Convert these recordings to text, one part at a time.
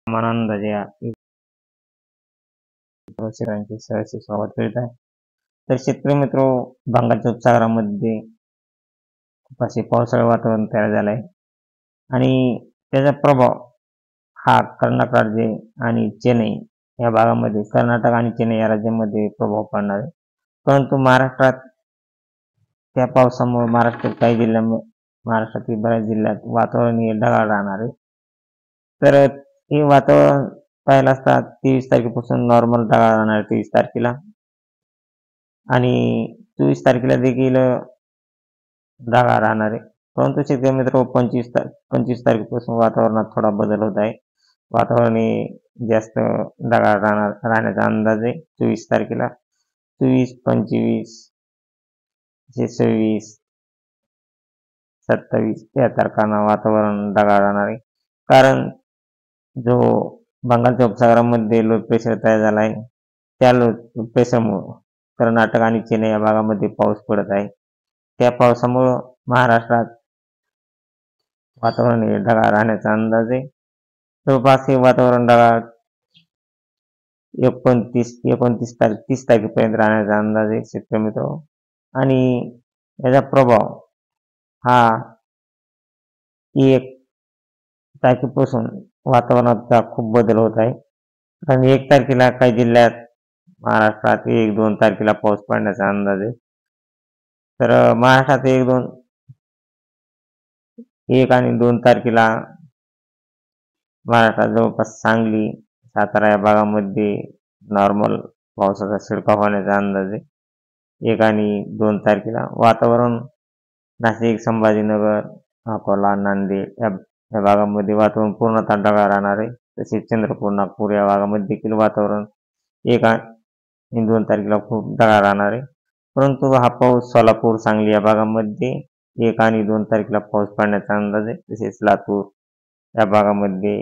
अंदाजे या शेतकऱ्यांचे सहर्ष स्वागत करीत आहे. तर शेतकरी मित्र, बंगालच्या उपसागरामध्ये खूप असे पावसाळी वातावरण तयार झालं आहे आणि त्याचा प्रभाव हा कर्नाटक राज्य आणि चेन्नई या भागामध्ये, कर्नाटक आणि चेन्नई या राज्यामध्ये प्रभाव पडणार आहे. परंतु महाराष्ट्रात त्या पावसामुळे महाराष्ट्रातील बऱ्याच जिल्ह्यात वातावरण हे ढगाळ राहणार आहे. तर हे वातावरण पाहिलं असता 23 तारखेपासून नॉर्मल ढगाळ राहणार 23 तारखेला, आणि 24 तारखेला देखील ढगाळ राहणार आहे. परंतु शेतकरी मित्र, 25 तारखेपासून वातावरणात थोडा बदल होत आहे. वातावरण हे जास्त ढगाळ राहण्याचा अंदाज आहे 24 तारखेला. 24, 25, 26, 27 या तारखांना वातावरण ढगाळ राहणार आहे. कारण जो बंगालच्या उपसागरामध्ये लो प्रेशर तयार झाला आहे, त्या लो प्रेशरमुळे कर्नाटक आणि चेन्नई या भागामध्ये पाऊस पडत आहे. त्या पावसामुळे महाराष्ट्रात वातावरण हे ढगाळ राहण्याचा अंदाज आहे. जवळपास हे वातावरण ढगाळ 30 तारखेपर्यंत राहण्याचा अंदाज आहे शेतकरी मित्र. आणि याचा प्रभाव हा 1 तारखेपासून वातावरणात खूप बदल होत आहे. आणि 1 तारखेला काही जिल्ह्यात महाराष्ट्रात 1-2 तारखेला पाऊस पडण्याचा अंदाज आहे. तर महाराष्ट्रात 1 आणि 2 तारखेला महाराष्ट्रात जवळपास सांगली, सातारा या भागामध्ये नॉर्मल पावसाचा शिडकाव होण्याचा अंदाज आहे 1 आणि 2 तारखेला. वातावरण नाशिक, संभाजीनगर, अकोला, नांदेड या भागामध्ये वातावरण पूर्णतः ढगाळ राहणार आहे. तसेच चंद्रपूर, नागपूर या भागामध्ये देखील वातावरण 1 आणि 2 तारखेला खूप ढगाळ राहणार आहे. परंतु हा पाऊस सोलापूर, सांगली या भागामध्ये 1 आणि 2 तारखेला पाऊस पडण्याचा अंदाज आहे. तसेच लातूर या भागामध्ये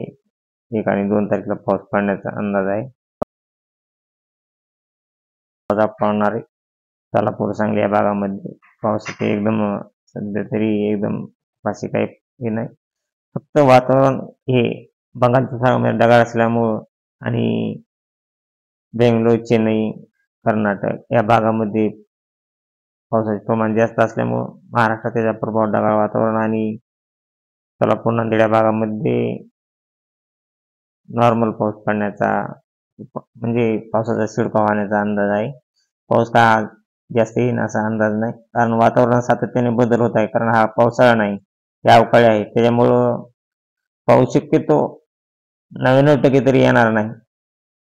1 आणि 2 तारखेला पाऊस पडण्याचा अंदाज आहे. पडणार आहे सोलापूर, सांगली या भागामध्ये पावसाचे एकदम सध्या तरी एकदम असे काही हे नाही. फक्त वातावरण हे बंगालच्या उपसागरामध्ये ढगाळ असल्यामुळं आणि बेंगलोर, चेन्नई, कर्नाटक या भागामध्ये पावसाचे प्रमाण जास्त असल्यामुळं महाराष्ट्रात त्याचा प्रभाव ढगाळ वातावरण आणि सोलापूर, नांदेड या भागामध्ये नॉर्मल पाऊस पडण्याचा, म्हणजे पावसाचा शिडकाव होण्याचा अंदाज आहे. पाऊस का जास्त येईल असा अंदाज नाही, कारण वातावरणात सातत्याने बदल होत आहे. कारण हा पावसाळा नाही, हे अवकाळी आहे. त्याच्यामुळं पाऊस शक्यतो 99% तरी येणार नाही.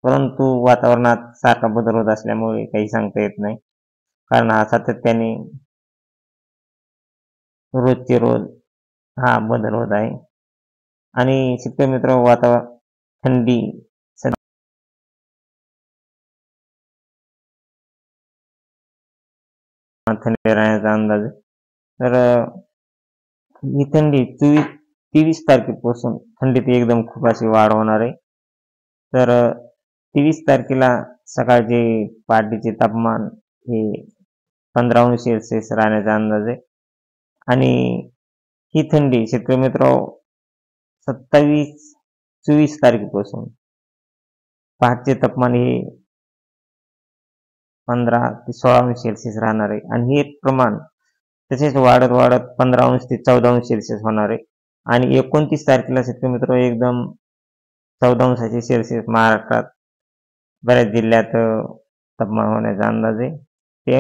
परंतु वातावरणात सारखा बदल होत असल्यामुळे काही सांगता येत नाही, कारण हा सातत्याने रोजचे रोज हा बदल होत आहे. आणि शेतकरी मित्र, वातावरण थंडी राहण्याचा अंदाज आहे. तर ही थंडी 23 तारखेपासून थंडीत एकदम खूप अशी वाढ होणार आहे. तर 23 तारखेला सकाळचे पहाटेचे तापमान हे 15°C राहण्याचा अंदाज आहे. आणि ही थंडी शेतकरी मित्र 24 तारखेपासून पहाटेचे तापमान हे 15 ते 16°C राहणार आहे. आणि हे प्रमाण तसेच वाढत वाढत 15° ते 14°C होणार आहे. आणि 29 तारखेला शेतकरी मित्र एकदम 14°C महाराष्ट्रात बऱ्याच जिल्ह्यात तापमान होण्याचा अंदाज आहे. ते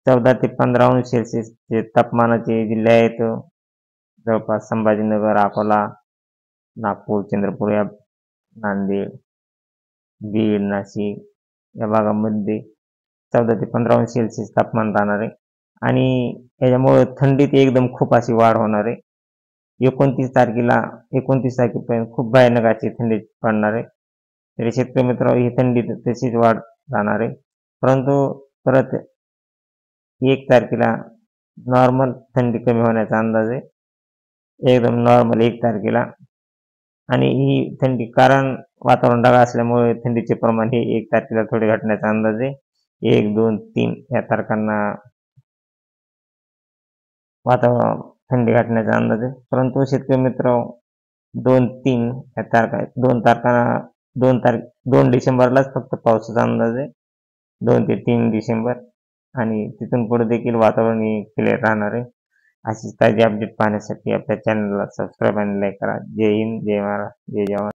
14 ते 15°C तापमानाचे जिल्हे आहेत जवळपास संभाजीनगर, अकोला, नागपूर, चंद्रपूर या नांदेड, बीड, नाशिक या भागामध्ये 14 ते 15°C तापमान राहणार आहे. आणि याच्यामुळे थंडीत एकदम खूप अशी वाढ होणार आहे. 29 तारखेपर्यंत खूप भयानक अशी थंडी पडणार आहे. तरी शेतकरी मित्र, ही थंडी तशीच वाढ राहणार आहे. परंतु परत 1 तारखेला नॉर्मल थंडी कमी होण्याचा अंदाज आहे, एकदम नॉर्मल 1 तारखेला. आणि ही थंडी, कारण वातावरण ढगाळ असल्यामुळे थंडीचे प्रमाण हे 1 तारखेला थोडे घटण्याचा अंदाज आहे. 1, 2, 3 या तारखांना वातावरण थंडी घटण्याचा अंदाज आहे. परंतु शेतकरी मित्र, 2-3 या तारखा आहेत. 2 डिसेंबरलाच फक्त पावसाचा अंदाज आहे. 2 ते 3 डिसेंबर आणि तिथून पुढे देखील वातावरण क्लिअर राहणार आहे. अशीच ताजी अपडेट पाहण्यासाठी आपल्या चॅनलला सबस्क्राईब आणि लाईक करा. जय हिंद, जय महाराष्ट्र, जय जवान.